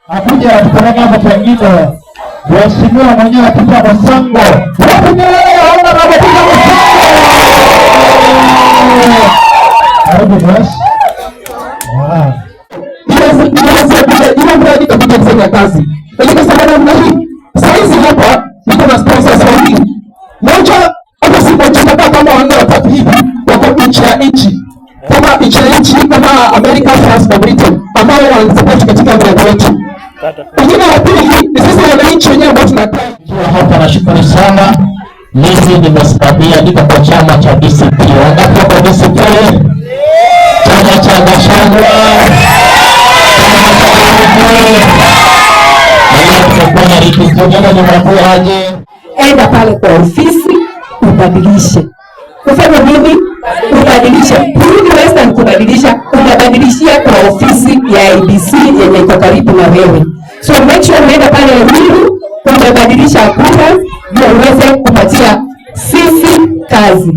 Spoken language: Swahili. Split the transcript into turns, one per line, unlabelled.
Akuja kupeleka hapo pengine waheshimiwa mwenyewe akipa masango
kufanya kazi. Lakini sasa namna hii saizi hapa niko na sponsors wengi. Moja hata sipochukua kama wanne watatu hivi wako nchi ya nchi. Kama nchi ya nchi kama America, France na Britain ambao wanasupport katika mradi wetu. Wengine wa pili ni sisi wananchi wenyewe ambao tunakaa
hapa. Nashukuru sana. Mimi nimesimamia niko kwa chama cha DCP. Wangapi kwa DCP? Chama cha Gachagua.
Enda pale kwa ofisi ubadilishe. Kufanya nini? Ubadilishe. Kurudi Western kubadilisha, unabadilishia kwa ofisi ya IBC yenye iko karibu na wewe. So make sure unaenda pale Ruiru unabadilisha kura ndio uweze kupatia sisi kazi.